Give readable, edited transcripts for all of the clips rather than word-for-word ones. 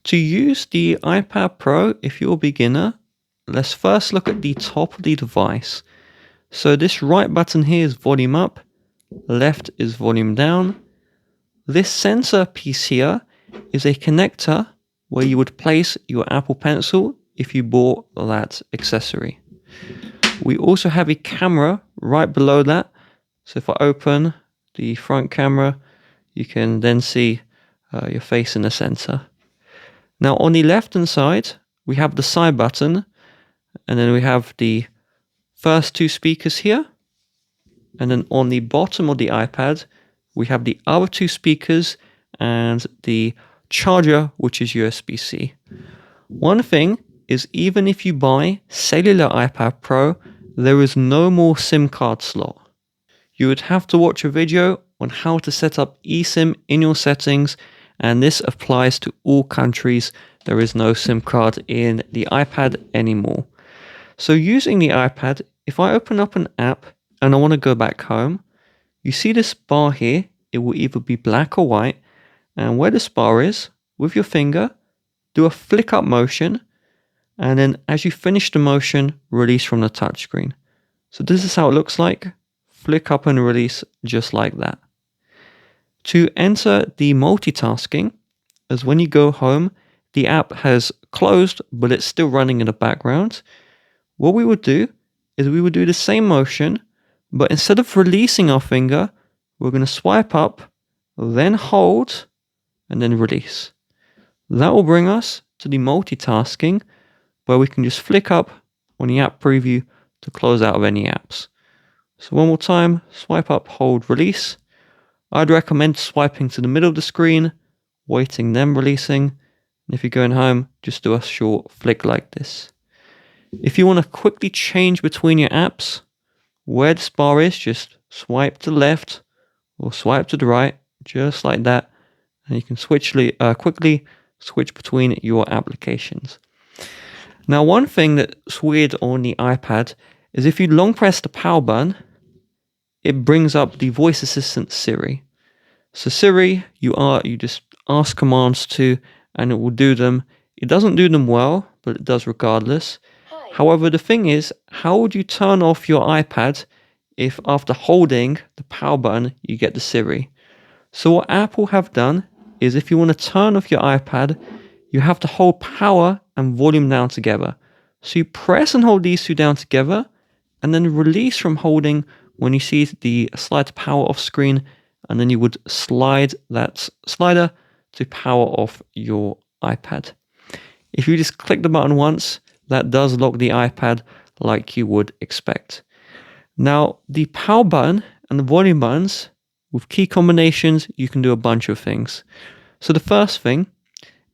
To use the iPad Pro, if you're a beginner, let's first look at the top of the device. So this right button here is volume up, left is volume down. This sensor piece here is a connector where you would place your Apple Pencil if you bought that accessory. We also have a camera right below that. So if I open the front camera, you can then see your face in the center. Now on the left hand side, we have the side button, and then we have the first two speakers here. And then on the bottom of the iPad, we have the other two speakers and the charger, which is USB-C. One thing is, even if you buy cellular iPad Pro, there is no more SIM card slot. You would have to watch a video on how to set up eSIM in your settings, and this applies to all countries. There is no SIM card in the iPad anymore. So using the iPad, if I open up an app and I want to go back home, you see this bar here, it will either be black or white, and where this bar is, with your finger, do a flick up motion, and then as you finish the motion, release from the touchscreen. So this is how it looks like. Flick up and release just like that. To enter the multitasking, as when you go home, the app has closed, but it's still running in the background. What we would do is we would do the same motion, but instead of releasing our finger, we're going to swipe up, then hold, and then release. That will bring us to the multitasking, where we can just flick up on the app preview to close out of any apps. So one more time, swipe up, hold, release. I'd recommend swiping to the middle of the screen, waiting, then releasing. And if you're going home, just do a short flick like this. If you want to quickly change between your apps, where this bar is, just swipe to the left or swipe to the right, just like that. And you can quickly switch between your applications. Now, one thing that's weird on the iPad is if you long press the power button, it brings up the voice assistant Siri. So Siri, you just ask commands to, and it will do them. It doesn't do them well, but it does regardless. Hi. However, the thing is, how would you turn off your iPad if after holding the power button, you get the Siri? So what Apple have done is, if you want to turn off your iPad, you have to hold power and volume down together. So you press and hold these two down together, and then release from holding when you see the slide to power off screen, and then you would slide that slider to power off your iPad. If you just click the button once, that does lock the iPad like you would expect. Now, the power button and the volume buttons, with key combinations, you can do a bunch of things. So the first thing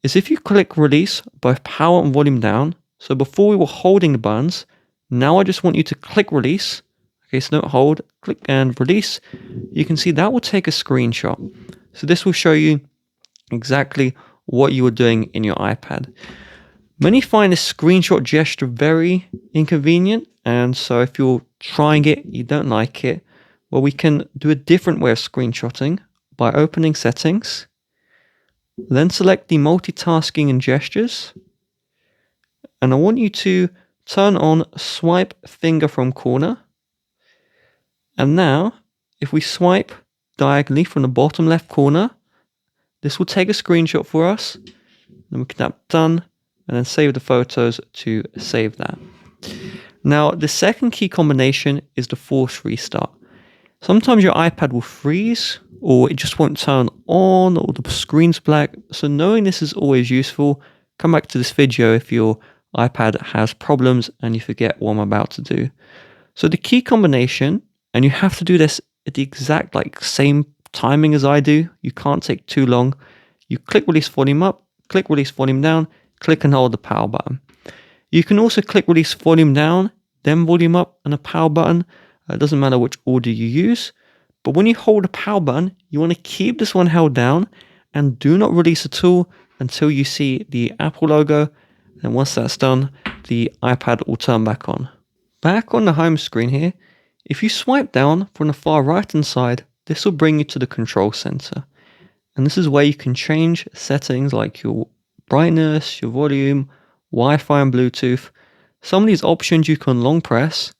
is, if you click release both power and volume down, so before we were holding the buttons, now I just want you to click release. Okay, so don't hold, click and release. You can see that will take a screenshot. So this will show you exactly what you were doing in your iPad. Many find this screenshot gesture very inconvenient, and so if you're trying it, you don't like it, well, we can do a different way of screenshotting by opening settings, then select the multitasking and gestures, and I want you to turn on swipe finger from corner. And now, if we swipe diagonally from the bottom left corner, this will take a screenshot for us. Then we can tap done, and then save the photos to save that. Now, the second key combination is the force restart. Sometimes your iPad will freeze, or it just won't turn on, or the screen's black. So knowing this is always useful. Come back to this video if your iPad has problems and you forget what I'm about to do. So the key combination, and you have to do this at the exact same timing as I do. You can't take too long. You click release volume up, click release volume down, click and hold the power button. You can also click release volume down, then volume up and a power button. It doesn't matter which order you use. But when you hold the power button, you want to keep this one held down and do not release at all until you see the Apple logo. And once that's done, the iPad will turn back on. Back on the home screen here, if you swipe down from the far right hand side, this will bring you to the control center. And this is where you can change settings like your brightness, your volume, Wi-Fi and Bluetooth. Some of these options you can long press,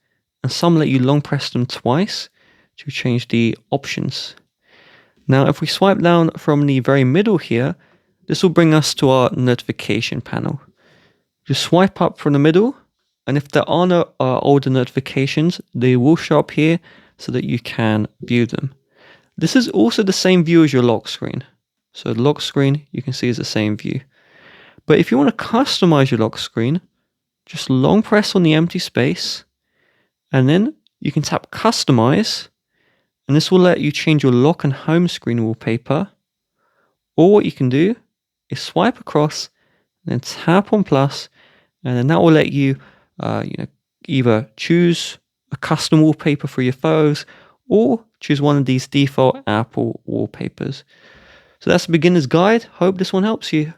and some let you long press them twice to change the options. Now, if we swipe down from the very middle here, this will bring us to our notification panel. Just swipe up from the middle, and if there are no older notifications, they will show up here so that you can view them. This is also the same view as your lock screen. So the lock screen, you can see, is the same view. But if you want to customize your lock screen, just long press on the empty space, and then you can tap Customize, and this will let you change your lock and home screen wallpaper. Or what you can do is swipe across, and then tap on plus, and then that will let you, either choose a custom wallpaper for your photos, or choose one of these default Apple wallpapers. So that's the beginner's guide. Hope this one helps you.